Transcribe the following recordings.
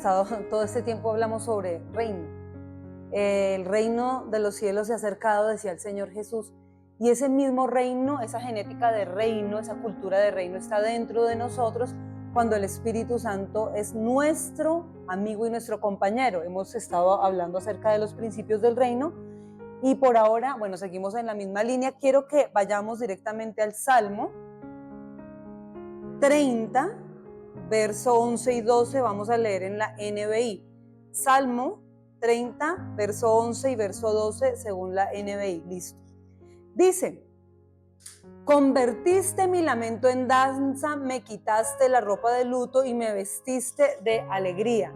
Todo este tiempo hablamos sobre reino. El reino de los cielos se ha acercado, decía el Señor Jesús, y ese mismo reino, esa genética de reino, esa cultura de reino está dentro de nosotros cuando el Espíritu Santo es nuestro amigo y nuestro compañero. Hemos estado hablando acerca de los principios del reino y por ahora, bueno, seguimos en la misma línea. Quiero que vayamos directamente al Salmo 30, verso 11 y 12, vamos a leer en la NBI. Salmo 30, verso 11 y verso 12, según la NBI. Listo. Dice: convertiste mi lamento en danza, me quitaste la ropa de luto y me vestiste de alegría,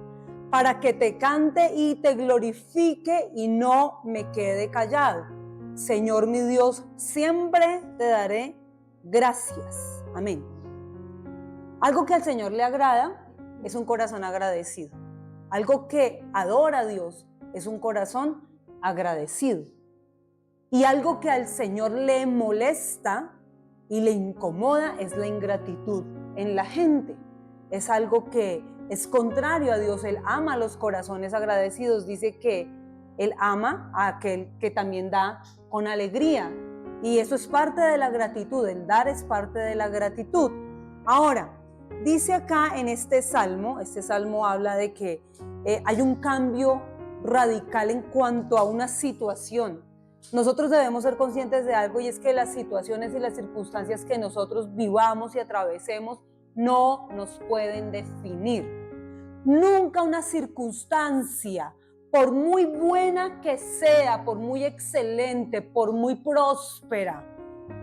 para que te cante y te glorifique y no me quede callado. Señor mi Dios, siempre te daré gracias. Amén. Algo que al Señor le agrada es un corazón agradecido. Algo que adora a Dios es un corazón agradecido. Y algo que al Señor le molesta y le incomoda es la ingratitud en la gente. Es algo que es contrario a Dios. Él ama los corazones agradecidos. Dice que Él ama a aquel que también da con alegría. Y eso es parte de la gratitud. El dar es parte de la gratitud. Ahora, dice acá en este salmo habla de que hay un cambio radical en cuanto a una situación. Nosotros debemos ser conscientes de algo, y es que las situaciones y las circunstancias que nosotros vivamos y atravesemos no nos pueden definir. Nunca una circunstancia, por muy buena que sea, por muy excelente, por muy próspera,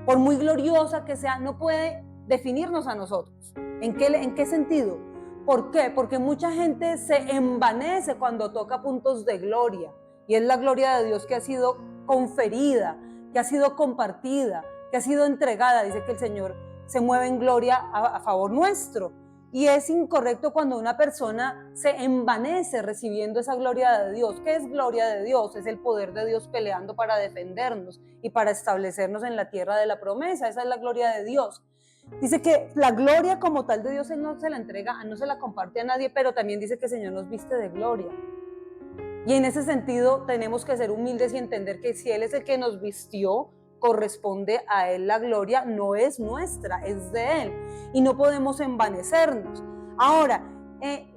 por muy gloriosa que sea, no puede definirnos a nosotros. ¿En qué sentido? ¿Por qué? Porque mucha gente se envanece cuando toca puntos de gloria, y es la gloria de Dios que ha sido conferida, que ha sido compartida, que ha sido entregada. Dice que el Señor se mueve en gloria a favor nuestro, y es incorrecto cuando una persona se envanece recibiendo esa gloria de Dios. ¿Qué es gloria de Dios? Es el poder de Dios peleando para defendernos y para establecernos en la tierra de la promesa. Esa es la gloria de Dios. Dice que la gloria como tal de Dios Él no se la entrega, no se la comparte a nadie, pero también dice que el Señor nos viste de gloria. Y en ese sentido tenemos que ser humildes y entender que si Él es el que nos vistió, corresponde a Él la gloria, no es nuestra, es de Él. Y no podemos envanecernos. Ahora,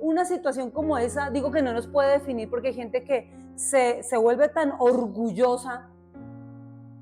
una situación como esa, digo que no nos puede definir, porque hay gente que se vuelve tan orgullosa.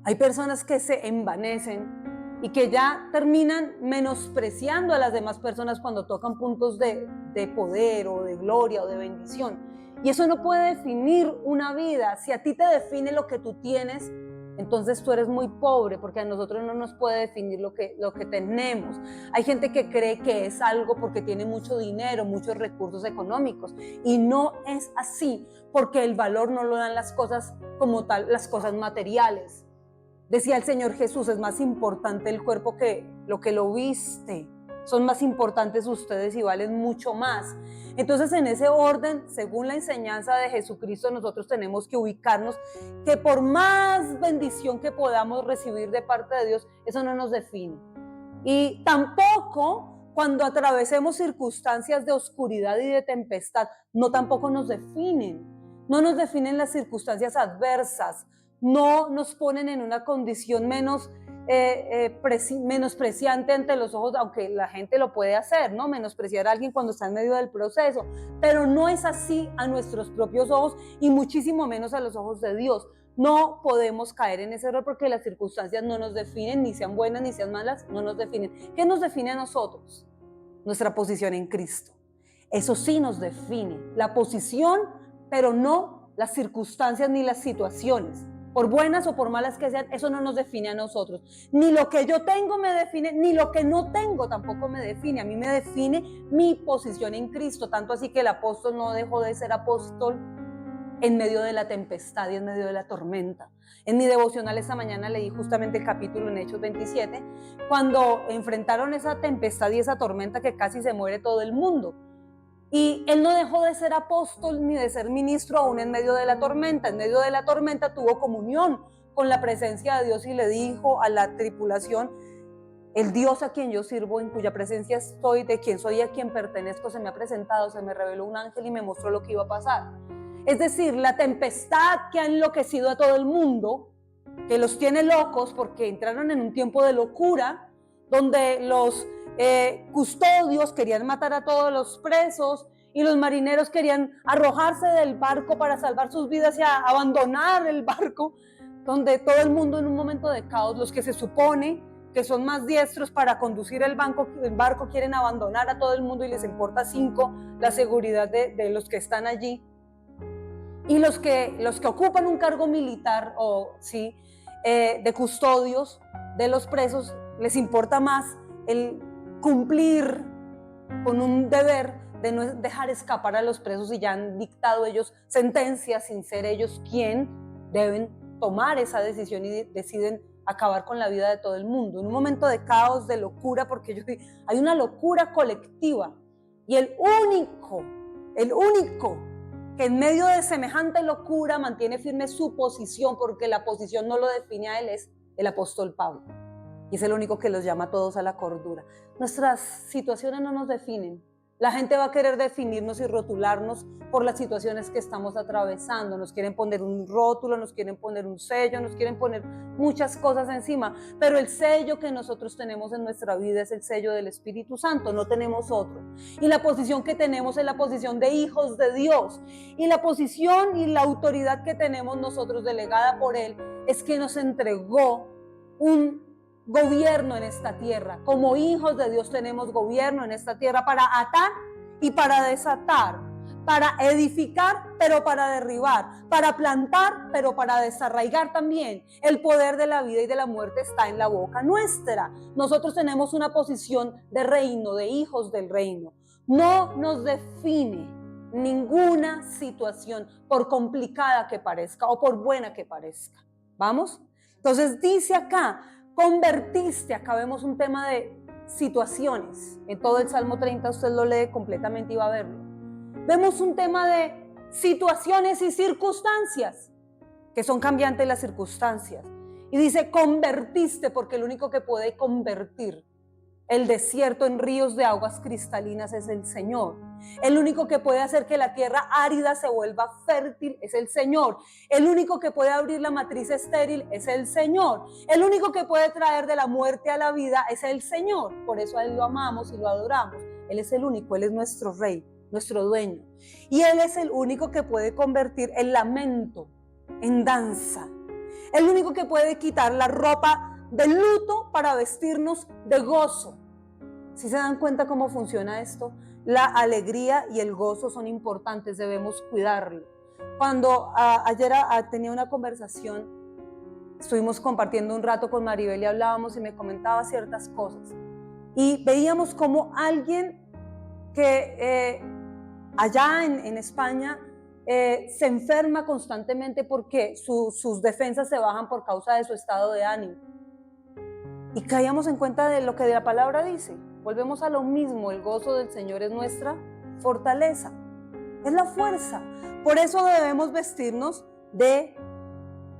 Hay personas que se envanecen y que ya terminan menospreciando a las demás personas cuando tocan puntos de poder o de gloria o de bendición. Y eso no puede definir una vida. Si a ti te define lo que tú tienes, entonces tú eres muy pobre, porque a nosotros no nos puede definir lo que tenemos. Hay gente que cree que es algo porque tiene mucho dinero, muchos recursos económicos, y no es así, porque el valor no lo dan las cosas como tal, las cosas materiales. Decía el Señor Jesús: es más importante el cuerpo que lo viste. Son más importantes ustedes y valen mucho más. Entonces, en ese orden, según la enseñanza de Jesucristo, nosotros tenemos que ubicarnos que por más bendición que podamos recibir de parte de Dios, eso no nos define. Y tampoco cuando atravesemos circunstancias de oscuridad y de tempestad, tampoco nos definen. No nos definen las circunstancias adversas, no nos ponen en una condición menospreciante ante los ojos, aunque la gente lo puede hacer, ¿no? Menospreciar a alguien cuando está en medio del proceso, pero no es así a nuestros propios ojos, y muchísimo menos a los ojos de Dios. No podemos caer en ese error, porque las circunstancias no nos definen, ni sean buenas ni sean malas, no nos definen. ¿Qué nos define a nosotros? Nuestra posición en Cristo. Eso sí nos define, la posición, pero no las circunstancias ni las situaciones. Por buenas o por malas que sean, eso no nos define a nosotros. Ni lo que yo tengo me define, ni lo que no tengo tampoco me define. A mí me define mi posición en Cristo. Tanto así que el apóstol no dejó de ser apóstol en medio de la tempestad y en medio de la tormenta. En mi devocional esta mañana leí justamente el capítulo en Hechos 27, cuando enfrentaron esa tempestad y esa tormenta que casi se muere todo el mundo. Y él no dejó de ser apóstol ni de ser ministro aún en medio de la tormenta. En medio de la tormenta tuvo comunión con la presencia de Dios y le dijo a la tripulación: El Dios a quien yo sirvo, en cuya presencia estoy, de quien soy y a quien pertenezco, se me ha presentado, se me reveló un ángel y me mostró lo que iba a pasar. Es decir, la tempestad que ha enloquecido a todo el mundo, que los tiene locos porque entraron en un tiempo de locura, donde los custodios querían matar a todos los presos y los marineros querían arrojarse del barco para salvar sus vidas y abandonar el barco, donde todo el mundo en un momento de caos, los que se supone que son más diestros para conducir el barco quieren abandonar a todo el mundo y les importa 5 la seguridad de los que están allí. Y los que ocupan un cargo militar o sí, de custodios de los presos, les importa más el cumplir con un deber de no dejar escapar a los presos, y ya han dictado ellos sentencias sin ser ellos quien deben tomar esa decisión y deciden acabar con la vida de todo el mundo. En un momento de caos, de locura, porque hay una locura colectiva, y el único que en medio de semejante locura mantiene firme su posición, porque la posición no lo define a él, es el apóstol Pablo. Y es el único que los llama a todos a la cordura. Nuestras situaciones no nos definen. La gente va a querer definirnos y rotularnos por las situaciones que estamos atravesando. Nos quieren poner un rótulo, nos quieren poner un sello, nos quieren poner muchas cosas encima. Pero el sello que nosotros tenemos en nuestra vida es el sello del Espíritu Santo, no tenemos otro. Y la posición que tenemos es la posición de hijos de Dios. Y la posición y la autoridad que tenemos nosotros delegada por Él es que nos entregó un gobierno en esta tierra. Como hijos de Dios tenemos gobierno en esta tierra para atar y para desatar, para edificar pero para derribar, para plantar pero para desarraigar también. El poder de la vida y de la muerte está en la boca nuestra. Nosotros tenemos una posición de reino, de hijos del reino. No nos define ninguna situación, por complicada que parezca o por buena que parezca. ¿Vamos? Entonces dice acá, convertiste, acá vemos un tema de situaciones. En todo el Salmo 30 usted lo lee completamente y va a verlo. Vemos un tema de situaciones y circunstancias, que son cambiantes las circunstancias. Y dice, convertiste, porque el único que puede convertir el desierto en ríos de aguas cristalinas es el Señor. El único que puede hacer que la tierra árida se vuelva fértil es el Señor. El único que puede abrir la matriz estéril es el Señor. El único que puede traer de la muerte a la vida es el Señor. Por eso a Él lo amamos y lo adoramos. Él es el único, Él es nuestro Rey, nuestro dueño. Y Él es el único que puede convertir el lamento en danza. El único que puede quitar la ropa de luto para vestirnos de gozo. ¿Sí se dan cuenta cómo funciona esto? La alegría y el gozo son importantes, debemos cuidarlo. Cuando ayer tenía una conversación, estuvimos compartiendo un rato con Maribel y hablábamos y me comentaba ciertas cosas. Y veíamos como alguien que allá en España se enferma constantemente porque sus defensas se bajan por causa de su estado de ánimo. Y caíamos en cuenta de lo que la palabra dice. Volvemos a lo mismo, el gozo del Señor es nuestra fortaleza, es la fuerza. Por eso debemos vestirnos de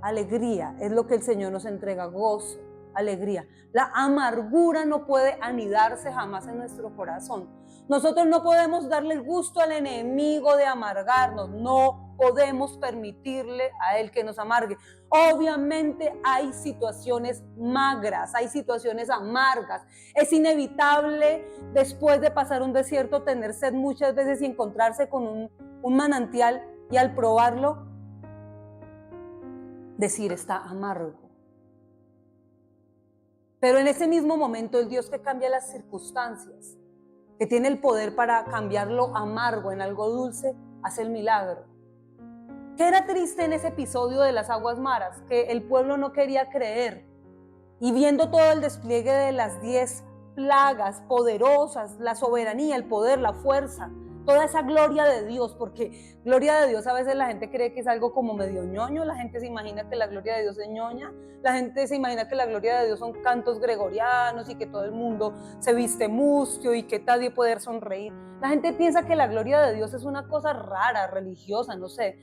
alegría, es lo que el Señor nos entrega, gozo, alegría. La amargura no puede anidarse jamás en nuestro corazón. Nosotros no podemos darle el gusto al enemigo de amargarnos, no podemos permitirle a él que nos amargue. Obviamente hay situaciones magras, hay situaciones amargas. Es inevitable después de pasar un desierto tener sed muchas veces y encontrarse con un manantial y al probarlo decir está amargo. Pero en ese mismo momento el Dios que cambia las circunstancias, que tiene el poder para cambiar lo amargo en algo dulce, hace el milagro. ¿Qué era triste en ese episodio de las aguas maras? Que el pueblo no quería creer. Y viendo todo el despliegue de las 10 plagas poderosas, la soberanía, el poder, la fuerza, toda esa gloria de Dios, porque gloria de Dios a veces la gente cree que es algo como medio ñoño, la gente se imagina que la gloria de Dios es ñoña, la gente se imagina que la gloria de Dios son cantos gregorianos y que todo el mundo se viste mustio y que nadie puede sonreír. La gente piensa que la gloria de Dios es una cosa rara, religiosa, no sé,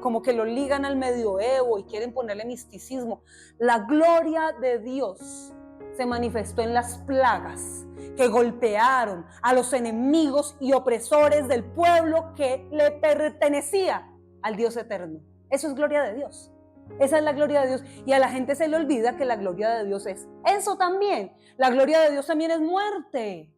como que lo ligan al medioevo y quieren ponerle misticismo. La gloria de Dios se manifestó en las plagas que golpearon a los enemigos y opresores del pueblo que le pertenecía al Dios eterno. Eso es gloria de Dios. Esa es la gloria de Dios. Y a la gente se le olvida que la gloria de Dios es eso también. La gloria de Dios también es muerte.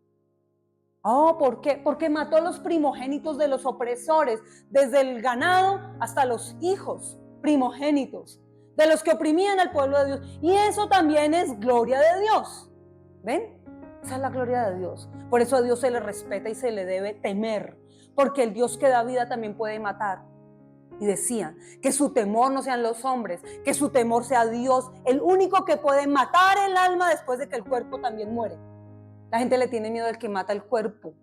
Oh, ¿por qué? Porque mató a los primogénitos de los opresores, desde el ganado hasta los hijos primogénitos, de los que oprimían al pueblo de Dios. Y eso también es gloria de Dios. ¿Ven? Esa es la gloria de Dios. Por eso a Dios se le respeta y se le debe temer, porque el Dios que da vida también puede matar. Y decían que su temor no sean los hombres, que su temor sea Dios, el único que puede matar el alma después de que el cuerpo también muere. La gente le tiene miedo al que mata el cuerpo,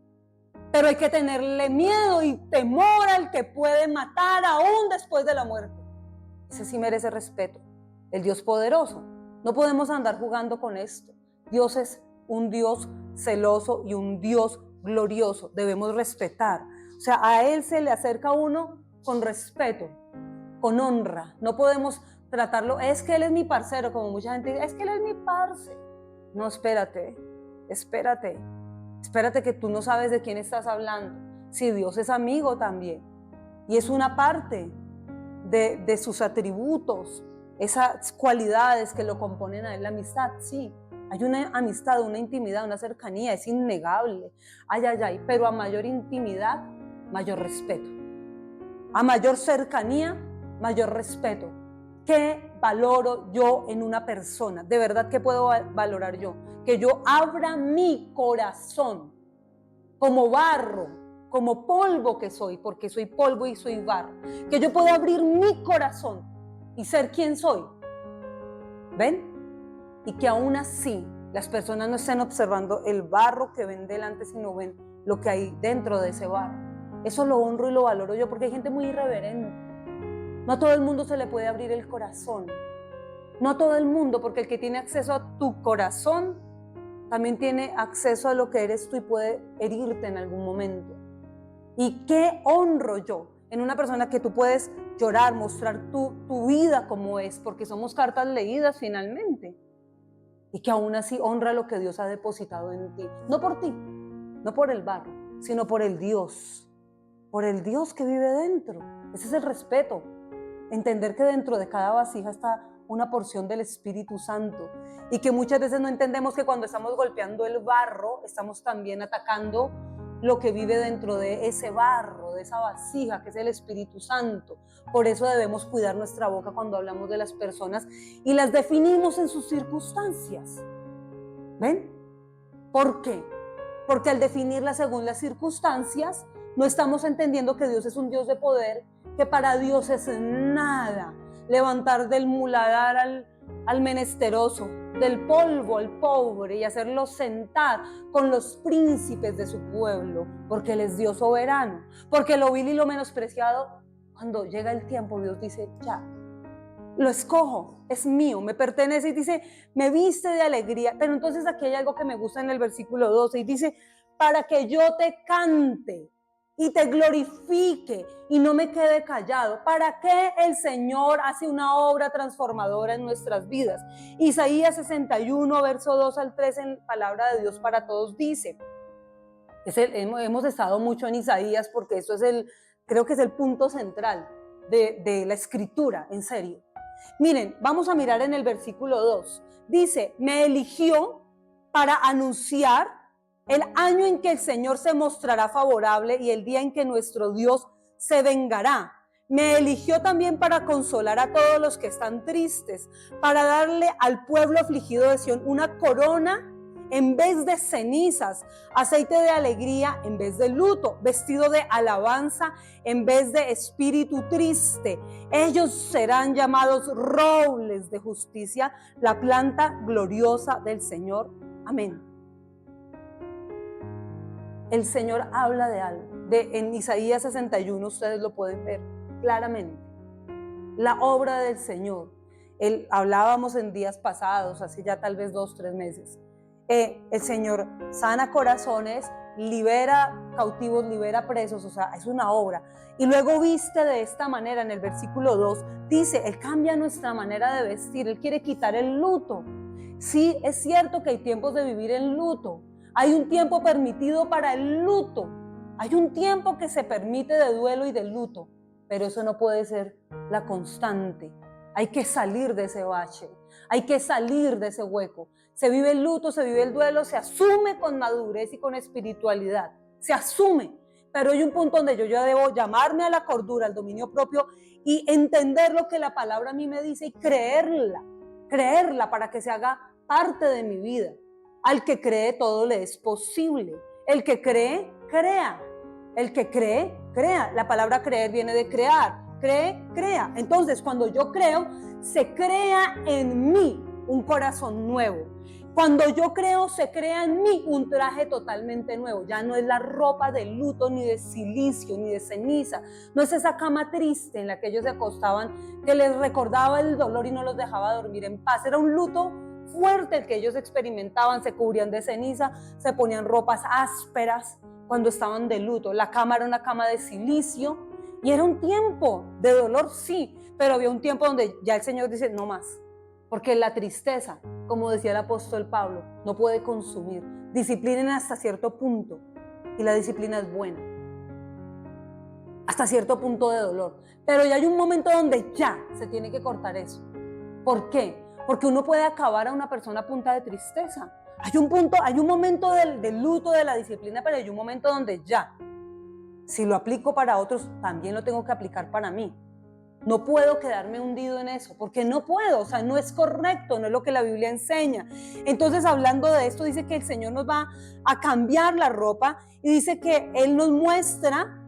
pero hay que tenerle miedo y temor al que puede matar aún después de la muerte. Ese sí merece respeto, el Dios poderoso. No podemos andar jugando con esto. Dios es un Dios celoso y un Dios glorioso. Debemos respetar. O sea, a Él se le acerca a uno con respeto, con honra. No podemos tratarlo, es que Él es mi parcero, como mucha gente dice, es que Él es mi parce. No, espérate que tú no sabes de quién estás hablando. Si Dios es amigo también, y es una parte de sus atributos, esas cualidades que lo componen a Él, la amistad, sí. Hay una amistad, una intimidad, una cercanía, es innegable. Pero a mayor intimidad, mayor respeto. A mayor cercanía, mayor respeto. ¿Qué valoro yo en una persona? De verdad, ¿qué puedo valorar yo? Que yo abra mi corazón como barro, como polvo que soy, porque soy polvo y soy barro. Que yo pueda abrir mi corazón y ser quien soy. ¿Ven? Y que aún así las personas no estén observando el barro que ven delante, sino ven lo que hay dentro de ese barro. Eso lo honro y lo valoro yo, porque hay gente muy irreverente. No a todo el mundo se le puede abrir el corazón. No a todo el mundo, porque el que tiene acceso a tu corazón también tiene acceso a lo que eres tú y puede herirte en algún momento. ¿Y qué honro yo en una persona que tú puedes llorar, mostrar tu vida como es, porque somos cartas leídas finalmente? Y que aún así honra lo que Dios ha depositado en ti. No por ti, no por el barro, sino por el Dios que vive dentro. Ese es el respeto. Entender que dentro de cada vasija está una porción del Espíritu Santo y que muchas veces no entendemos que cuando estamos golpeando el barro, estamos también atacando lo que vive dentro de ese barro, de esa vasija que es el Espíritu Santo. Por eso debemos cuidar nuestra boca cuando hablamos de las personas y las definimos en sus circunstancias. ¿Ven? ¿Por qué? Porque al definirlas según las circunstancias, no estamos entendiendo que Dios es un Dios de poder, que para Dios es nada levantar del muladar al menesteroso, del polvo al pobre y hacerlo sentar con los príncipes de su pueblo, porque Él es Dios soberano, porque lo vil y lo menospreciado, cuando llega el tiempo, Dios dice, ya, lo escojo, es mío, me pertenece, y dice, me viste de alegría. Pero entonces aquí hay algo que me gusta en el versículo 12 y dice, para que yo te cante y te glorifique y no me quede callado. ¿Para qué el Señor hace una obra transformadora en nuestras vidas? Isaías 61, verso 2 al 3 en Palabra de Dios para Todos dice, hemos estado mucho en Isaías porque eso es creo que es el punto central de la escritura, en serio. Miren, vamos a mirar en el versículo 2. Dice, me eligió para anunciar el año en que el Señor se mostrará favorable y el día en que nuestro Dios se vengará. Me eligió también para consolar a todos los que están tristes, para darle al pueblo afligido de Sión una corona en vez de cenizas, aceite de alegría en vez de luto, vestido de alabanza en vez de espíritu triste. Ellos serán llamados robles de justicia, la planta gloriosa del Señor. Amén. El Señor habla de algo. En Isaías 61 ustedes lo pueden ver claramente. La obra del Señor. Hablábamos en días pasados, hace ya tal vez 2-3 meses. El Señor sana corazones, libera cautivos, libera presos, o sea, es una obra. Y luego viste de esta manera, en el versículo 2, dice, Él cambia nuestra manera de vestir, Él quiere quitar el luto. Sí, es cierto que hay tiempos de vivir en luto. Hay un tiempo permitido para el luto. Hay un tiempo que se permite de duelo y de luto, pero eso no puede ser la constante. Hay que salir de ese bache, hay que salir de ese hueco. Se vive el luto, se vive el duelo, se asume con madurez y con espiritualidad. Se asume, pero hay un punto donde yo ya debo llamarme a la cordura, al dominio propio y entender lo que la palabra a mí me dice y creerla para que se haga parte de mi vida. Al que cree todo le es posible. El que cree, crea. El que cree, crea. La palabra creer viene de crear. Cree, crea. Entonces, cuando yo creo, se crea en mí un corazón nuevo. Cuando yo creo, se crea en mí un traje totalmente nuevo. Ya no es la ropa de luto, ni de silicio, ni de ceniza. No es esa cama triste en la que ellos se acostaban, que les recordaba el dolor y no los dejaba dormir en paz. Era un luto fuerte el que ellos experimentaban. Se cubrían de ceniza, se ponían ropas ásperas cuando estaban de luto. La cama era una cama de silicio y era un tiempo de dolor, sí, pero había un tiempo donde ya el Señor dice, no más. Porque la tristeza, como decía el apóstol Pablo, no puede consumir. Disciplinen hasta cierto punto y la disciplina es buena. Hasta cierto punto de dolor. Pero ya hay un momento donde ya se tiene que cortar eso. ¿Por qué? Porque uno puede acabar a una persona a punta de tristeza. Hay un momento del luto, de la disciplina, pero hay un momento donde ya, si lo aplico para otros, también lo tengo que aplicar para mí. No puedo quedarme hundido en eso, porque no puedo, o sea, no es correcto, no es lo que la Biblia enseña. Entonces, hablando de esto, dice que el Señor nos va a cambiar la ropa y dice que Él nos muestra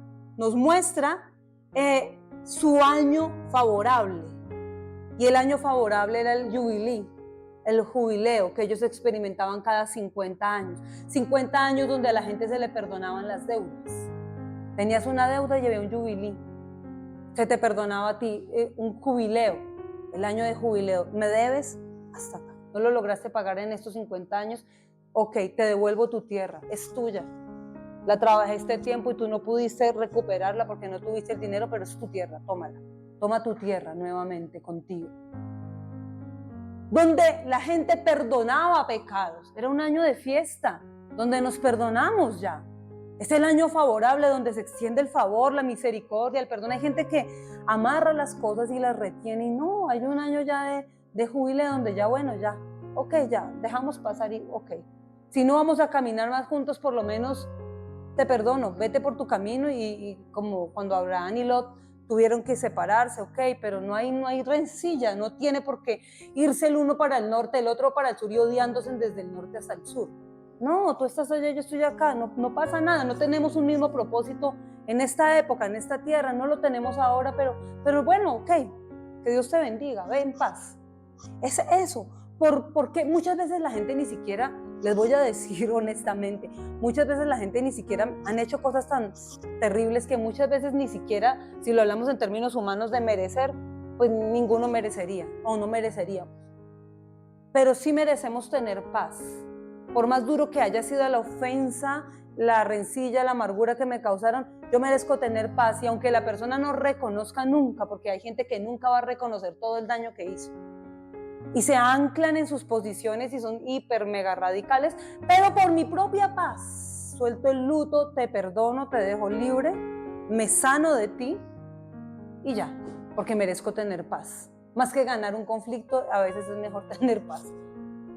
su año favorable. Y el año favorable era el jubileo que ellos experimentaban cada 50 años. 50 años donde a la gente se le perdonaban las deudas. Tenías una deuda y había un jubileo. Se te perdonaba a ti un jubileo, el año de jubileo. Me debes hasta acá. No lo lograste pagar en estos 50 años. Ok, te devuelvo tu tierra, es tuya. La trabajé este tiempo y tú no pudiste recuperarla porque no tuviste el dinero, pero es tu tierra, tómala. Toma tu tierra nuevamente contigo. Donde la gente perdonaba pecados. Era un año de fiesta, donde nos perdonamos ya. Es el año favorable donde se extiende el favor, la misericordia, el perdón. Hay gente que amarra las cosas y las retiene y no, hay un año ya de jubileo donde ya, bueno, ya, ok, ya, dejamos pasar y ok. Si no vamos a caminar más juntos, por lo menos te perdono, vete por tu camino y como cuando Abraham y Lot tuvieron que separarse, ok, pero no hay rencilla, no tiene por qué irse el uno para el norte, el otro para el sur y odiándose desde el norte hasta el sur. No, tú estás allá, yo estoy acá, no pasa nada, no tenemos un mismo propósito en esta época, en esta tierra, no lo tenemos ahora, pero bueno, ok, que Dios te bendiga, ve en paz. Es eso, porque muchas veces la gente ni siquiera, les voy a decir honestamente, muchas veces la gente ni siquiera han hecho cosas tan terribles que muchas veces ni siquiera, si lo hablamos en términos humanos de merecer, pues ninguno merecería o no mereceríamos. Pero sí merecemos tener paz. Por más duro que haya sido la ofensa, la rencilla, la amargura que me causaron, yo merezco tener paz y aunque la persona no reconozca nunca, porque hay gente que nunca va a reconocer todo el daño que hizo y se anclan en sus posiciones y son hiper mega radicales, pero por mi propia paz, suelto el luto, te perdono, te dejo libre, me sano de ti y ya, porque merezco tener paz. Más que ganar un conflicto, a veces es mejor tener paz,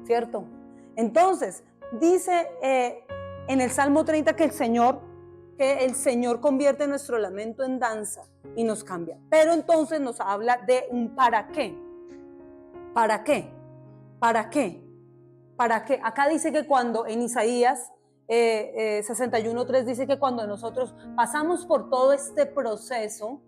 ¿cierto? Entonces, dice en el Salmo 30 que el Señor convierte nuestro lamento en danza y nos cambia. Pero entonces nos habla de un para qué. ¿Para qué? ¿Para qué? ¿Para qué? Acá dice que cuando en Isaías 61:3 dice que cuando nosotros pasamos por todo este proceso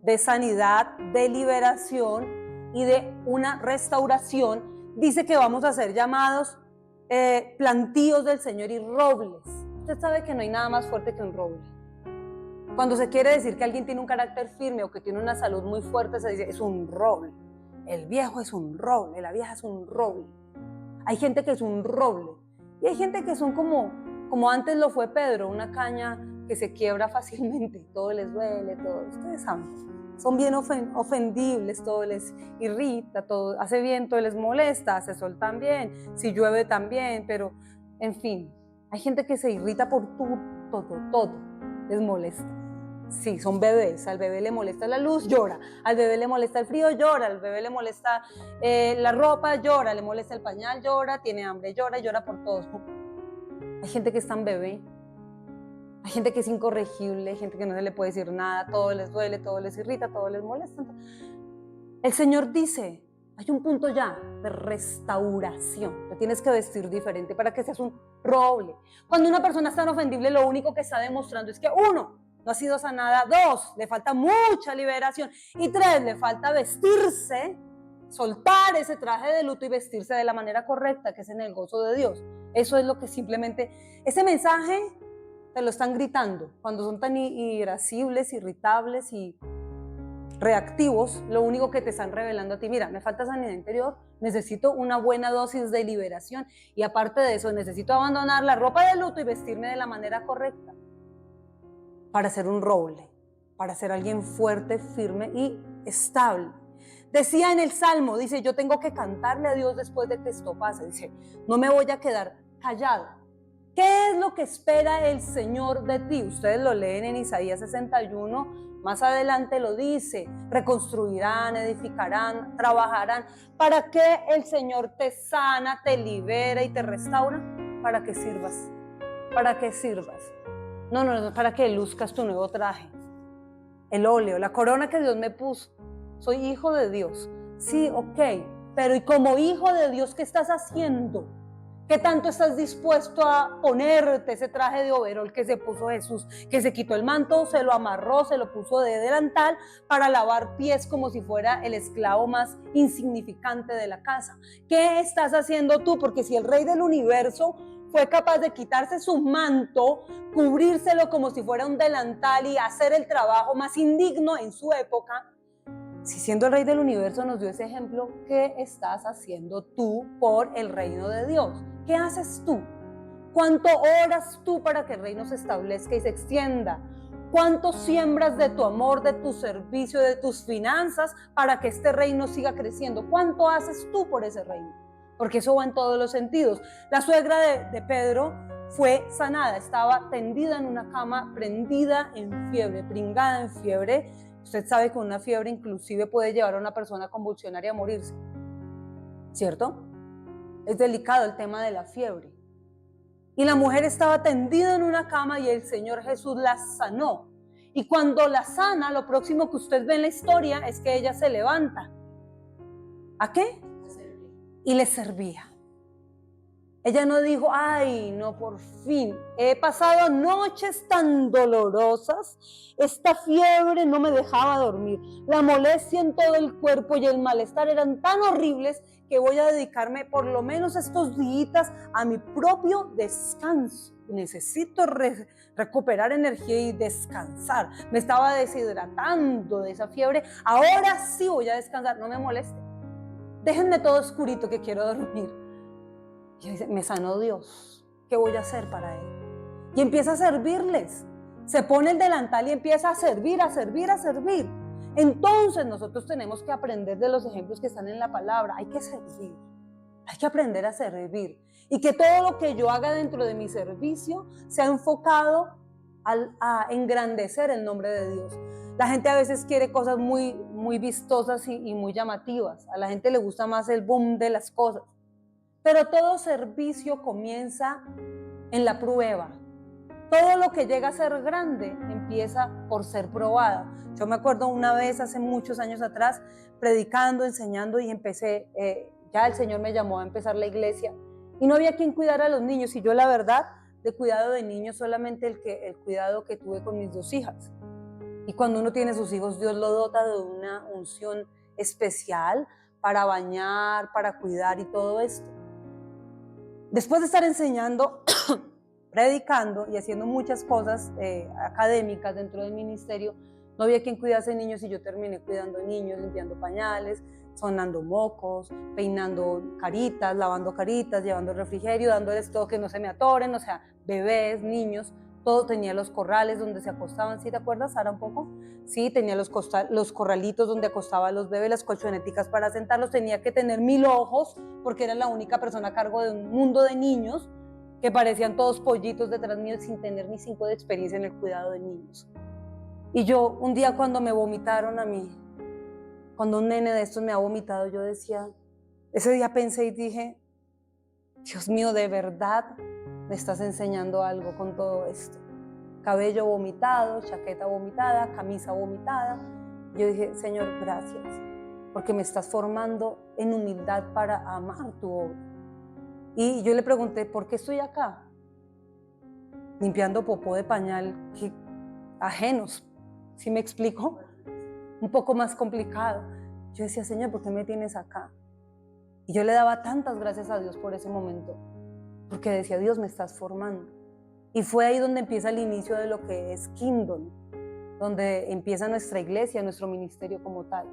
de sanidad, de liberación y de una restauración, dice que vamos a ser llamados plantíos del Señor y robles. Usted sabe que no hay nada más fuerte que un roble. Cuando se quiere decir que alguien tiene un carácter firme o que tiene una salud muy fuerte, se dice es un roble. El viejo es un roble, la vieja es un roble. Hay gente que es un roble y hay gente que son como antes lo fue Pedro, una caña que se quiebra fácilmente, todo les duele, todo. Ustedes saben. son bien ofendibles, todo les irrita, todo hace viento, les molesta, hace sol también, si llueve también, pero en fin, hay gente que se irrita por todo les molesta. Sí, son bebés, al bebé le molesta la luz, llora, al bebé le molesta el frío, llora, al bebé le molesta la ropa, llora, le molesta el pañal, llora, tiene hambre, llora por todo. Hay gente que es tan bebé. Hay gente que es incorregible, hay gente que no se le puede decir nada, todo les duele, todo les irrita, todo les molesta. El Señor dice, hay un punto ya de restauración, te tienes que vestir diferente para que seas un roble. Cuando una persona es tan ofendible, lo único que está demostrando es que uno, no ha sido sanada, dos, le falta mucha liberación y tres, le falta vestirse, soltar ese traje de luto y vestirse de la manera correcta, que es en el gozo de Dios. Eso es lo que simplemente, ese mensaje te lo están gritando. Cuando son tan irascibles, irritables y reactivos, lo único que te están revelando a ti, mira, me falta sanidad interior, necesito una buena dosis de liberación y aparte de eso, necesito abandonar la ropa de luto y vestirme de la manera correcta para ser un roble, para ser alguien fuerte, firme y estable. Decía en el Salmo, dice, yo tengo que cantarle a Dios después de que esto pase, dice, no me voy a quedar callado. ¿Qué es lo que espera el Señor de ti? Ustedes lo leen en Isaías 61, más adelante lo dice, reconstruirán, edificarán, trabajarán. ¿Para qué el Señor te sana, te libera y te restaura? Para que sirvas, para que sirvas. No, para que luzcas tu nuevo traje, el óleo, la corona que Dios me puso. Soy hijo de Dios, sí, ok, pero ¿y como hijo de Dios qué estás haciendo? ¿Qué tanto estás dispuesto a ponerte ese traje de overol que se puso Jesús? Que se quitó el manto, se lo amarró, se lo puso de delantal para lavar pies como si fuera el esclavo más insignificante de la casa. ¿Qué estás haciendo tú? Porque si el Rey del Universo fue capaz de quitarse su manto, cubrírselo como si fuera un delantal y hacer el trabajo más indigno en su época, si siendo el Rey del Universo nos dio ese ejemplo, ¿qué estás haciendo tú por el reino de Dios? ¿Qué haces tú? ¿Cuánto oras tú para que el reino se establezca y se extienda? ¿Cuánto siembras de tu amor, de tu servicio, de tus finanzas para que este reino siga creciendo? ¿Cuánto haces tú por ese reino? Porque eso va en todos los sentidos. La suegra de Pedro fue sanada, estaba tendida en una cama, prendida en fiebre, pringada en fiebre. Usted sabe que una fiebre inclusive puede llevar a una persona a convulsionar y a morirse, ¿cierto? Es delicado el tema de la fiebre. Y la mujer estaba tendida en una cama y el Señor Jesús la sanó. Y cuando la sana, lo próximo que usted ve en la historia es que ella se levanta. ¿A qué? Y le servía. Ella no dijo, ay, no, por fin, he pasado noches tan dolorosas, esta fiebre no me dejaba dormir, la molestia en todo el cuerpo y el malestar eran tan horribles que voy a dedicarme por lo menos estos días a mi propio descanso. Necesito recuperar energía y descansar. Me estaba deshidratando de esa fiebre, ahora sí voy a descansar, no me moleste. Déjenme todo oscurito que quiero dormir. Y dice, me sanó Dios, ¿qué voy a hacer para Él? Y empieza a servirles, se pone el delantal y empieza a servir, a servir, a servir. Entonces nosotros tenemos que aprender de los ejemplos que están en la palabra, hay que servir, hay que aprender a servir. Y que todo lo que yo haga dentro de mi servicio sea enfocado a engrandecer el nombre de Dios. La gente a veces quiere cosas muy, muy vistosas y muy llamativas, a la gente le gusta más el boom de las cosas. Pero todo servicio comienza en la prueba. Todo lo que llega a ser grande empieza por ser probada. Yo me acuerdo una vez hace muchos años atrás, predicando, enseñando y empecé, ya el Señor me llamó a empezar la iglesia y no había quien cuidara a los niños y yo la verdad, de cuidado de niños solamente el cuidado que tuve con mis dos hijas. Y cuando uno tiene sus hijos, Dios lo dota de una unción especial para bañar, para cuidar y todo esto. Después de estar enseñando, predicando y haciendo muchas cosas académicas dentro del ministerio, no había quien cuidase niños y yo terminé cuidando niños, limpiando pañales, sonando mocos, peinando caritas, lavando caritas, llevando el refrigerio, dándoles todo que no se me atoren, o sea, bebés, niños, todo tenía los corrales donde se acostaban, ¿sí te acuerdas, Sara, un poco? Sí, tenía los corralitos donde acostaba a los bebés, las colchoneticas para sentarlos, tenía que tener 1000 ojos, porque era la única persona a cargo de un mundo de niños, que parecían todos pollitos detrás mío sin tener ni 5 de experiencia en el cuidado de niños. Y yo, un día cuando me vomitaron a mí, cuando un nene de estos me ha vomitado, yo decía, ese día pensé y dije, Dios mío, de verdad me estás enseñando algo con todo esto. Cabello vomitado, chaqueta vomitada, camisa vomitada. Yo dije, Señor, gracias, porque me estás formando en humildad para amar tu obra. Y yo le pregunté, ¿por qué estoy acá? Limpiando popó de pañal ajenos, ¿sí me explico? Un poco más complicado. Yo decía, Señor, ¿por qué me tienes acá? Y yo le daba tantas gracias a Dios por ese momento, porque decía, Dios, me estás formando. Y fue ahí donde empieza el inicio de lo que es Kingdom, donde empieza nuestra iglesia, nuestro ministerio como tal.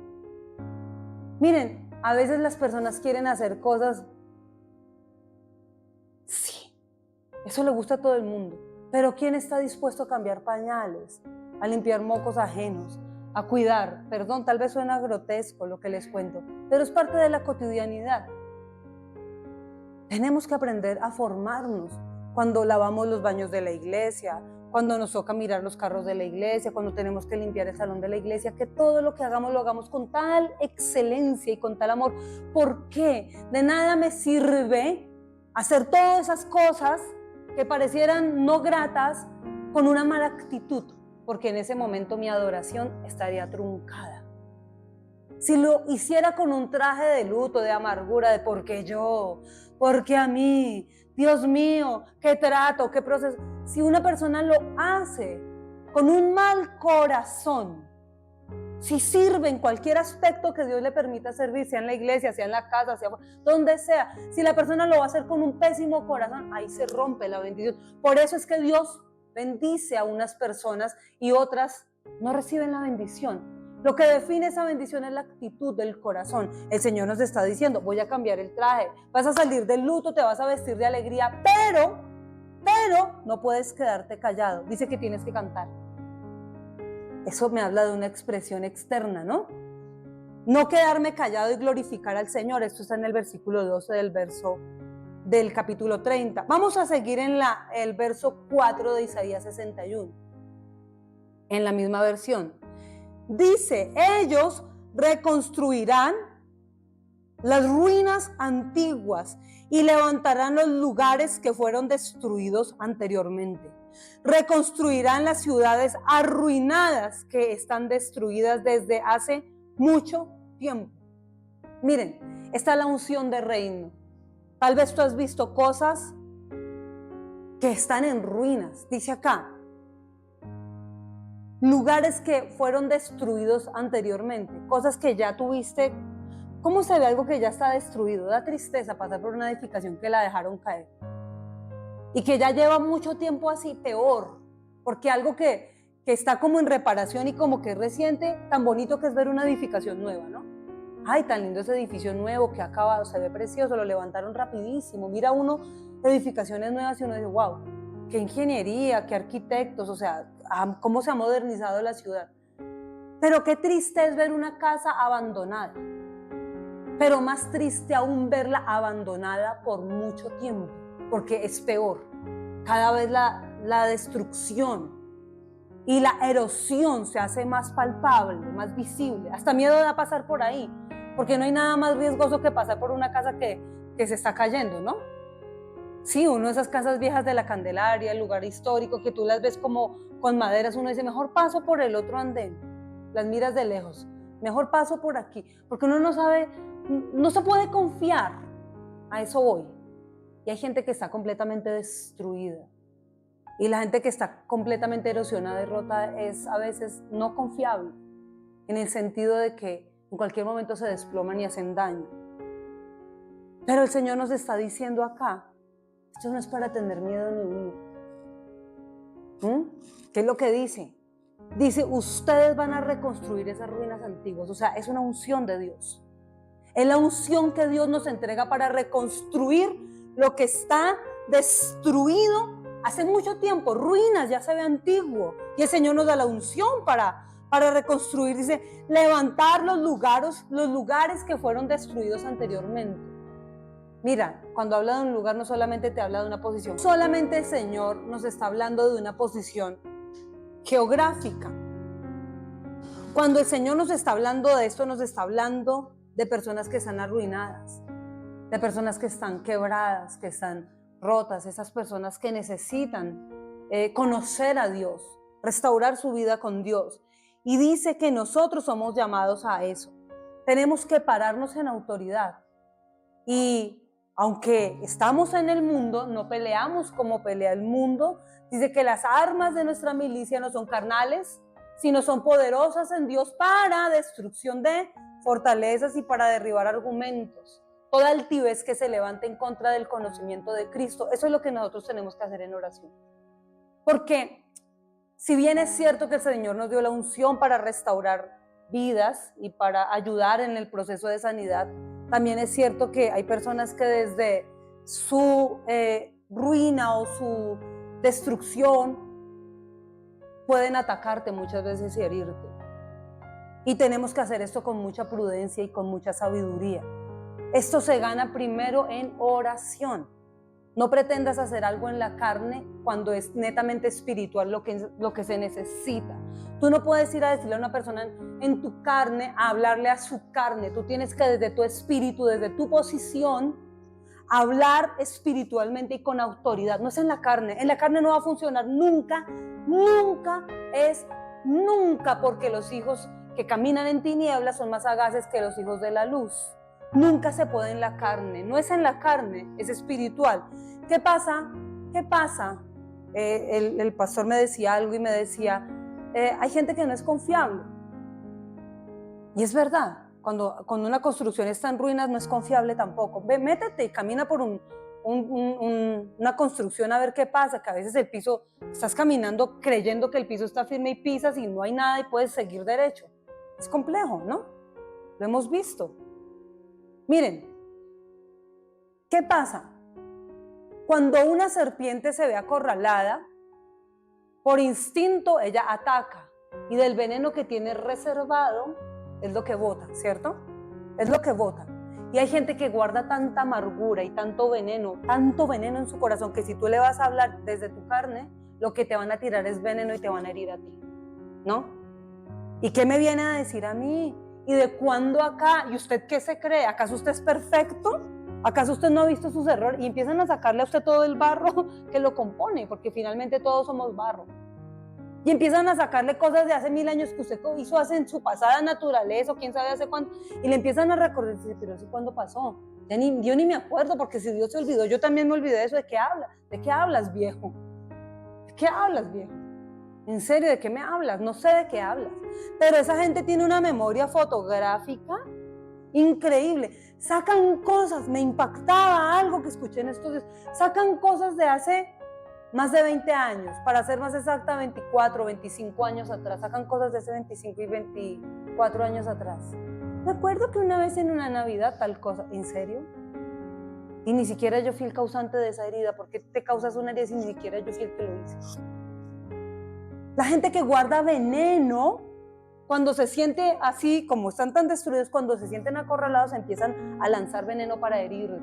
Miren, a veces las personas quieren hacer cosas, sí, eso le gusta a todo el mundo, pero ¿quién está dispuesto a cambiar pañales, a limpiar mocos ajenos, a cuidar? Perdón, tal vez suena grotesco lo que les cuento, pero es parte de la cotidianidad. Tenemos que aprender a formarnos cuando lavamos los baños de la iglesia, cuando nos toca mirar los carros de la iglesia, cuando tenemos que limpiar el salón de la iglesia, que todo lo que hagamos lo hagamos con tal excelencia y con tal amor. ¿Por qué? De nada me sirve hacer todas esas cosas que parecieran no gratas con una mala actitud, porque en ese momento mi adoración estaría truncada. Si lo hiciera con un traje de luto, de amargura, de porque yo, porque a mí, Dios mío, qué trato, qué proceso. Si una persona lo hace con un mal corazón, si sirve en cualquier aspecto que Dios le permita servir, sea en la iglesia, sea en la casa, sea donde sea, si la persona lo va a hacer con un pésimo corazón, ahí se rompe la bendición. Por eso es que Dios bendice a unas personas y otras no reciben la bendición. Lo que define esa bendición es la actitud del corazón. El Señor nos está diciendo, voy a cambiar el traje, vas a salir del luto, te vas a vestir de alegría, pero no puedes quedarte callado. Dice que tienes que cantar. Eso me habla de una expresión externa, ¿no? No quedarme callado y glorificar al Señor. Esto está en el versículo 12 del capítulo 30. Vamos a seguir en el verso 4 de Isaías 61, en la misma versión. Dice, ellos reconstruirán las ruinas antiguas y levantarán los lugares que fueron destruidos anteriormente. Reconstruirán las ciudades arruinadas que están destruidas desde hace mucho tiempo. Miren, está la unción de reino. Tal vez tú has visto cosas que están en ruinas. Dice acá, lugares que fueron destruidos anteriormente, cosas que ya tuviste. ¿Cómo se ve algo que ya está destruido? Da tristeza pasar por una edificación que la dejaron caer y que ya lleva mucho tiempo así, peor, porque algo que está como en reparación y como que es reciente, tan bonito que es ver una edificación nueva, ¿no? Ay, tan lindo ese edificio nuevo que ha acabado, se ve precioso, lo levantaron rapidísimo, mira uno edificaciones nuevas y uno dice, wow, qué ingeniería, qué arquitectos, o sea, cómo se ha modernizado la ciudad. Pero qué triste es ver una casa abandonada, pero más triste aún verla abandonada por mucho tiempo, porque es peor. Cada vez la destrucción y la erosión se hace más palpable, más visible. Hasta miedo da pasar por ahí, porque no hay nada más riesgoso que pasar por una casa que se está cayendo, ¿no? Sí, uno de esas casas viejas de la Candelaria, el lugar histórico, que tú las ves como con maderas, uno dice, mejor paso por el otro andén, las miras de lejos, mejor paso por aquí, porque uno no sabe, no se puede confiar, a eso voy. Y hay gente que está completamente destruida, y la gente que está completamente erosionada y rota es a veces no confiable, en el sentido de que en cualquier momento se desploman y hacen daño. Pero el Señor nos está diciendo acá, esto no es para tener miedo ni huir. ¿Qué es lo que dice? Dice, ustedes van a reconstruir esas ruinas antiguas. O sea, es una unción de Dios. Es la unción que Dios nos entrega para reconstruir lo que está destruido hace mucho tiempo, ruinas, ya se ve antiguo. Y el Señor nos da la unción para reconstruir, dice, levantar los lugares que fueron destruidos anteriormente. Mira, cuando habla de un lugar no solamente te habla de una posición, solamente el Señor nos está hablando de una posición geográfica. Cuando el Señor nos está hablando de esto, nos está hablando de personas que están arruinadas, de personas que están quebradas, que están rotas, esas personas que necesitan conocer a Dios, restaurar su vida con Dios. Y dice que nosotros somos llamados a eso. Tenemos que pararnos en autoridad. Y aunque estamos en el mundo, no peleamos como pelea el mundo. Dice que las armas de nuestra milicia no son carnales, sino son poderosas en Dios para destrucción de fortalezas y para derribar argumentos. Toda altivez que se levante en contra del conocimiento de Cristo. Eso es lo que nosotros tenemos que hacer en oración. Porque si bien es cierto que el Señor nos dio la unción para restaurar vidas y para ayudar en el proceso de sanidad, también es cierto que hay personas que desde su ruina o su destrucción pueden atacarte muchas veces y herirte. Y tenemos que hacer esto con mucha prudencia y con mucha sabiduría. Esto se gana primero en oración. No pretendas hacer algo en la carne cuando es netamente espiritual lo que se necesita. Tú no puedes ir a decirle a una persona en tu carne, a hablarle a su carne. Tú tienes que desde tu espíritu, desde tu posición, hablar espiritualmente y con autoridad. No es en la carne. En la carne no va a funcionar nunca, porque los hijos que caminan en tinieblas son más sagaces que los hijos de la luz. Nunca se puede en la carne. No es en la carne, es espiritual. ¿Qué pasa? El pastor me decía algo y me decía, hay gente que no es confiable. Y es verdad, cuando una construcción está en ruinas no es confiable tampoco. Ve, métete y camina por una construcción a ver qué pasa, que a veces el piso, estás caminando creyendo que el piso está firme y pisas y no hay nada y puedes seguir derecho. Es complejo, ¿no? Lo hemos visto. Miren, ¿qué pasa? Cuando una serpiente se ve acorralada, por instinto ella ataca y del veneno que tiene reservado es lo que bota, ¿cierto? Es lo que bota. Y hay gente que guarda tanta amargura y tanto veneno en su corazón que si tú le vas a hablar desde tu carne, lo que te van a tirar es veneno y te van a herir a ti, ¿no? ¿Y qué me viene a decir a mí? ¿Y de cuándo acá? ¿Y usted qué se cree? ¿Acaso usted es perfecto? ¿Acaso usted no ha visto sus errores? Y empiezan a sacarle a usted todo el barro que lo compone, porque finalmente todos somos barro. Y empiezan a sacarle cosas de hace 1000 años que usted hizo hace en su pasada naturaleza o quién sabe hace cuánto. Y le empiezan a recordar, pero ¿eso cuándo pasó? Yo ni me acuerdo, porque si Dios se olvidó, yo también me olvidé de eso. ¿De qué hablas? ¿De qué hablas, viejo? ¿De qué hablas, viejo? ¿En serio? ¿De qué me hablas? No sé de qué hablas. Pero esa gente tiene una memoria fotográfica increíble. Sacan cosas, me impactaba algo que escuché en estos días. Sacan cosas de hace más de 20 años, para ser más exacta 24, 25 años atrás. Sacan cosas de hace 25 y 24 años atrás. Me acuerdo que una vez en una Navidad tal cosa. ¿En serio? Y ni siquiera yo fui el causante de esa herida. ¿Por qué te causas una herida si ni siquiera yo fui el que lo hice? La gente que guarda veneno, cuando se siente así, como están tan destruidos, cuando se sienten acorralados, empiezan a lanzar veneno para herirte.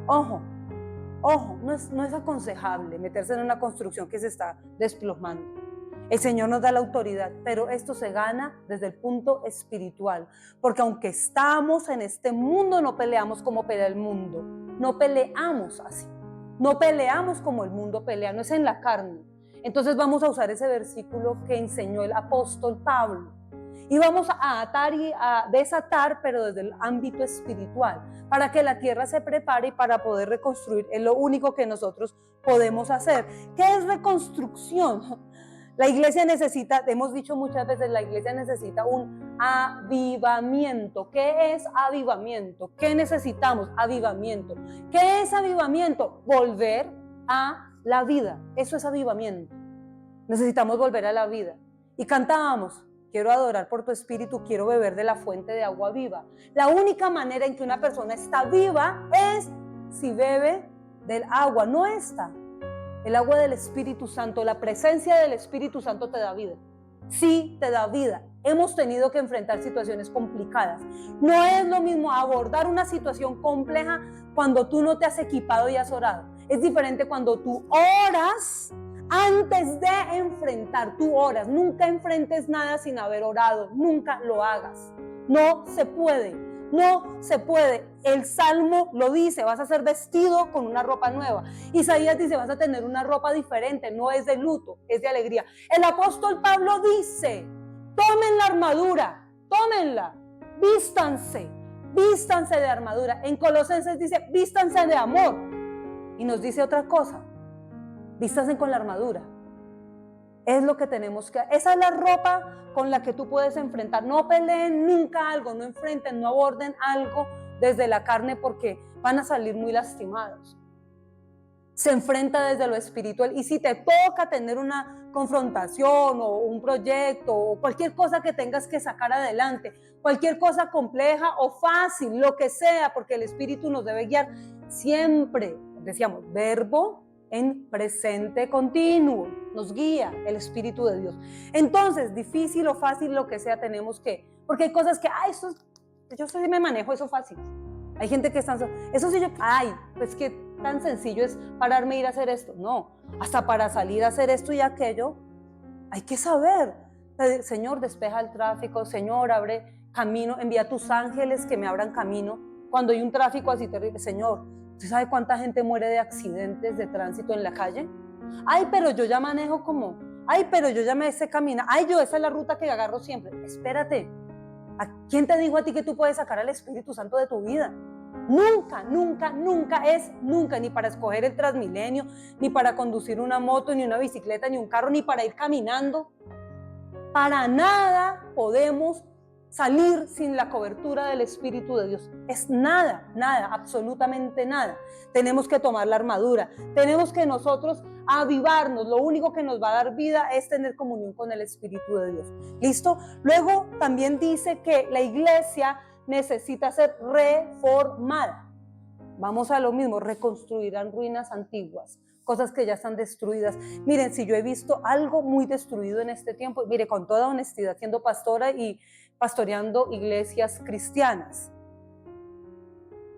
Ojo, no es aconsejable meterse en una construcción que se está desplomando. El Señor nos da la autoridad, pero esto se gana desde el punto espiritual, porque aunque estamos en este mundo, no peleamos como pelea el mundo, no peleamos así, no peleamos como el mundo pelea, no es en la carne. Entonces vamos a usar ese versículo que enseñó el apóstol Pablo y vamos a atar y a desatar, pero desde el ámbito espiritual, para que la tierra se prepare y para poder reconstruir. Es lo único que nosotros podemos hacer. ¿Qué es reconstrucción? La iglesia necesita, hemos dicho muchas veces, la iglesia necesita un avivamiento. ¿Qué es avivamiento? ¿Qué necesitamos? Avivamiento. ¿Qué es avivamiento? Volver a la vida. Eso es avivamiento. Necesitamos volver a la vida. Y cantábamos, quiero adorar por tu espíritu, quiero beber de la fuente de agua viva. La única manera en que una persona está viva es si bebe del agua, no esta. El agua del Espíritu Santo, la presencia del Espíritu Santo te da vida. Sí, te da vida. Hemos tenido que enfrentar situaciones complicadas. No es lo mismo abordar una situación compleja cuando tú no te has equipado y has orado. Es diferente cuando tú oras antes de enfrentar. Tú oras. Nunca enfrentes nada sin haber orado. Nunca lo hagas. No se puede. No se puede. El Salmo lo dice, vas a ser vestido con una ropa nueva. Isaías dice, vas a tener una ropa diferente, no es de luto, es de alegría. El apóstol Pablo dice, tomen la armadura, tómenla, vístanse de armadura. En Colosenses dice, vístanse de amor. Y nos dice otra cosa, vístanse con la armadura. Es lo que tenemos que, esa es la ropa con la que tú puedes enfrentar. No peleen nunca algo, no enfrenten, no aborden algo desde la carne porque van a salir muy lastimados. Se enfrenta desde lo espiritual y si te toca tener una confrontación o un proyecto o cualquier cosa que tengas que sacar adelante, cualquier cosa compleja o fácil, lo que sea, porque el Espíritu nos debe guiar siempre, decíamos, verbo en presente continuo, nos guía el Espíritu de Dios. Entonces, difícil o fácil, lo que sea, tenemos que, porque hay cosas que, yo sí me manejo eso fácil. Hay gente que está, eso sí yo, pues que tan sencillo es pararme e ir a hacer esto. No, hasta para salir a hacer esto y aquello, hay que saber. Señor, despeja el tráfico, Señor, abre camino, envía a tus ángeles que me abran camino. Cuando hay un tráfico así terrible, Señor, ¿usted sabe cuánta gente muere de accidentes de tránsito en la calle? Pero yo ya manejo como, pero yo ya me sé caminar, esa es la ruta que agarro siempre. Espérate, ¿a quién te dijo a ti que tú puedes sacar al Espíritu Santo de tu vida? Nunca, nunca, nunca es nunca, ni para escoger el Transmilenio, ni para conducir una moto, ni una bicicleta, ni un carro, ni para ir caminando. Para nada podemos salir sin la cobertura del Espíritu de Dios. Es nada, nada, absolutamente nada. Tenemos que tomar la armadura, tenemos que nosotros avivarnos. Lo único que nos va a dar vida es tener comunión con el Espíritu de Dios. ¿Listo? Luego también dice que la iglesia necesita ser reformada. Vamos a lo mismo, reconstruirán ruinas antiguas, cosas que ya están destruidas. Miren, si yo he visto algo muy destruido en este tiempo, mire, con toda honestidad, siendo pastora y pastoreando iglesias cristianas,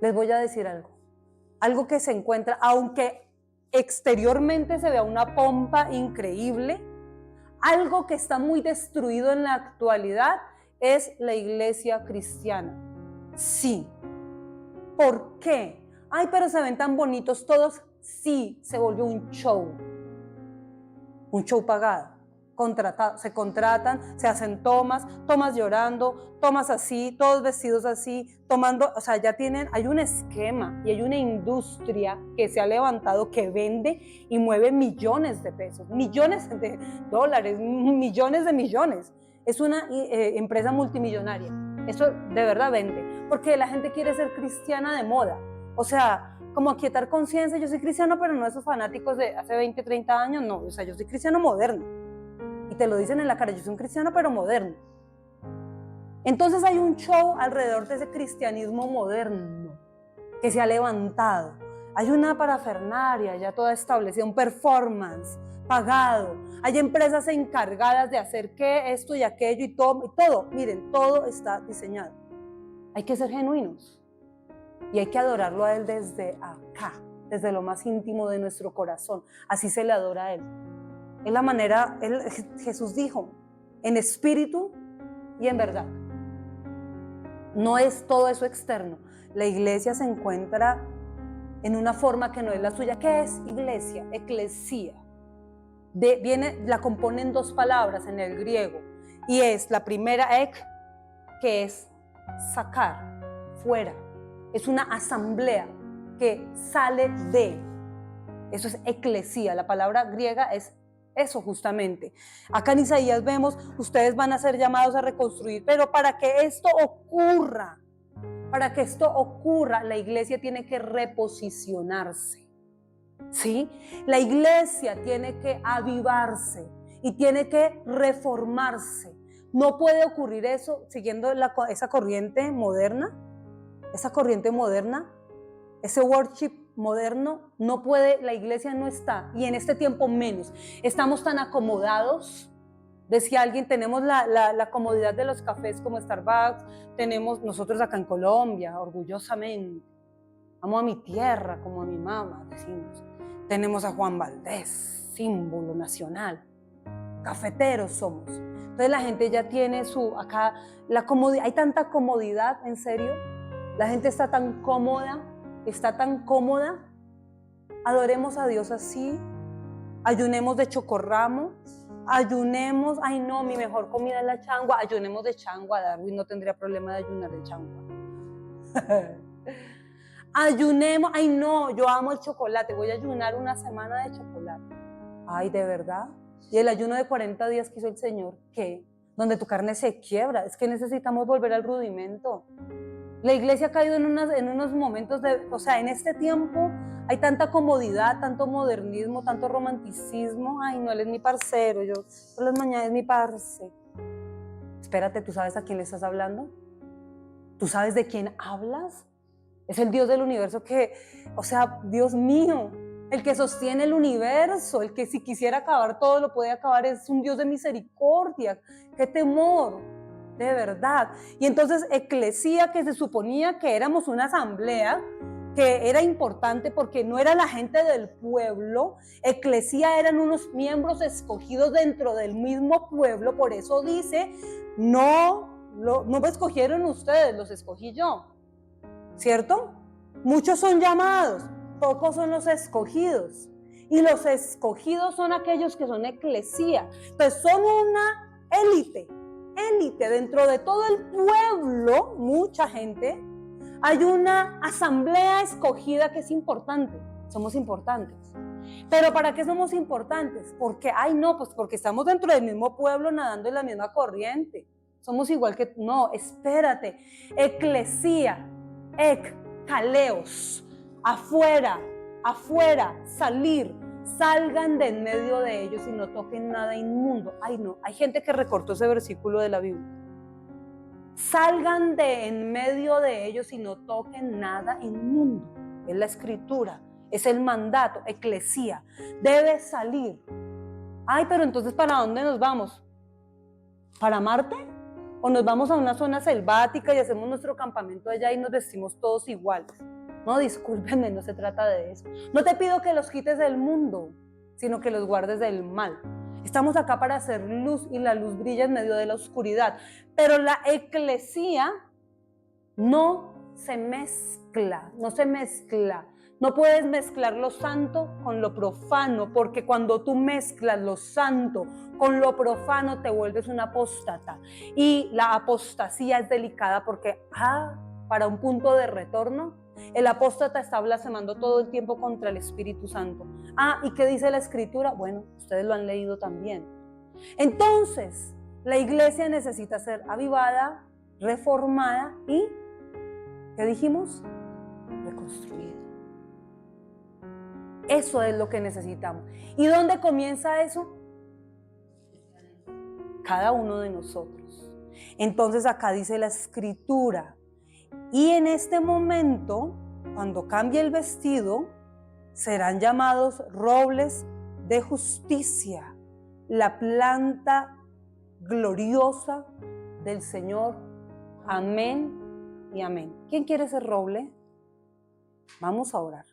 les voy a decir algo que se encuentra, aunque exteriormente se vea una pompa increíble, algo que está muy destruido en la actualidad es la iglesia cristiana. Sí. ¿Por qué? Pero se ven tan bonitos todos. Sí, se volvió un show pagado, contratado, se contratan, se hacen tomas llorando, tomas así, todos vestidos así, tomando, o sea, hay un esquema y hay una industria que se ha levantado que vende y mueve millones de pesos, millones de dólares, millones de millones. Es una empresa multimillonaria. Eso de verdad vende, porque la gente quiere ser cristiana de moda, o sea, como aquietar conciencia. Yo soy cristiano, pero no esos fanáticos de hace 20, 30 años, no, o sea, yo soy cristiano moderno, y te lo dicen en la cara, yo soy un cristiano, pero moderno. Entonces hay un show alrededor de ese cristianismo moderno que se ha levantado, hay una parafernaria ya toda establecida, un performance pagado, hay empresas encargadas de hacer esto y aquello y todo, miren, todo está diseñado. Hay que ser genuinos y hay que adorarlo a Él desde acá, desde lo más íntimo de nuestro corazón. Así se le adora a Él. Es la manera, Jesús dijo, en espíritu y en verdad. No es todo eso externo. La iglesia se encuentra en una forma que no es la suya. ¿Qué es iglesia? Eclesía. La componen dos palabras en el griego, y es la primera que es sacar, fuera. Es una asamblea que sale de. Eso es eclesía. La palabra griega es eso justamente. Acá en Isaías vemos, ustedes van a ser llamados a reconstruir, pero para que esto ocurra, la iglesia tiene que reposicionarse. ¿Sí? La iglesia tiene que avivarse y tiene que reformarse. No puede ocurrir eso siguiendo esa corriente moderna, ese worship moderno no puede, la iglesia no está, y en este tiempo menos. Estamos tan acomodados. Decía alguien, tenemos la comodidad de los cafés como Starbucks, tenemos nosotros acá en Colombia, orgullosamente. Amo a mi tierra como a mi mamá, decimos. Tenemos a Juan Valdés, símbolo nacional. Cafeteros somos. Entonces la gente ya tiene acá, la comodidad, hay tanta comodidad, en serio. La gente está tan cómoda, Adoremos a Dios así. Ayunemos de chocorramo. Ayunemos, ay no, mi mejor comida es la changua. Ayunemos de changua, Darwin no tendría problema de ayunar de changua. Ayunemos, ay no, yo amo el chocolate, voy a ayunar una semana de chocolate. Ay, ¿de verdad? Y el ayuno de 40 días que hizo el Señor, ¿qué? Donde tu carne se quiebra, es que necesitamos volver al rudimento. La iglesia ha caído en unos momentos en este tiempo hay tanta comodidad, tanto modernismo, tanto romanticismo. Ay, no, él es mi parcero, yo por las mañanas es mi parce. Espérate, ¿tú sabes a quién le estás hablando? ¿Tú sabes de quién hablas? Es el Dios del universo Dios mío, el que sostiene el universo, el que si quisiera acabar todo lo puede acabar, es un Dios de misericordia. ¡Qué temor! De verdad. Y entonces eclesía, que se suponía que éramos una asamblea, que era importante porque no era la gente del pueblo, eclesía eran unos miembros escogidos dentro del mismo pueblo, por eso dice, no me escogieron ustedes, los escogí yo, ¿cierto? Muchos son llamados, pocos son los escogidos, y los escogidos son aquellos que son eclesía, entonces son una élite dentro de todo el pueblo, mucha gente. Hay una asamblea escogida que es importante, somos importantes. ¿Pero para qué somos importantes? Porque, porque estamos dentro del mismo pueblo nadando en la misma corriente. Somos igual que, no, espérate. Eclesía, caleos, afuera, salir. Salgan de en medio de ellos y no toquen nada inmundo. Ay, no, hay gente que recortó ese versículo de la Biblia. Salgan de en medio de ellos y no toquen nada inmundo. Es la escritura, es el mandato, eclesía. Debe salir. Ay, pero entonces ¿para dónde nos vamos? ¿Para Marte? ¿O nos vamos a una zona selvática y hacemos nuestro campamento allá y nos vestimos todos iguales? No, discúlpenme, no se trata de eso. No te pido que los quites del mundo, sino que los guardes del mal. Estamos acá para hacer luz y la luz brilla en medio de la oscuridad. Pero la eclesía no se mezcla. No puedes mezclar lo santo con lo profano, porque cuando tú mezclas lo santo con lo profano te vuelves un apóstata. Y la apostasía es delicada porque, para un punto de retorno, el apóstata está blasfemando todo el tiempo contra el Espíritu Santo. ¿Y qué dice la Escritura? Bueno, ustedes lo han leído también. Entonces, la iglesia necesita ser avivada, reformada y, ¿qué dijimos? Reconstruida. Eso es lo que necesitamos. ¿Y dónde comienza eso? Cada uno de nosotros. Entonces acá dice la Escritura, y en este momento, cuando cambie el vestido, serán llamados robles de justicia, la planta gloriosa del Señor. Amén y amén. ¿Quién quiere ser roble? Vamos a orar.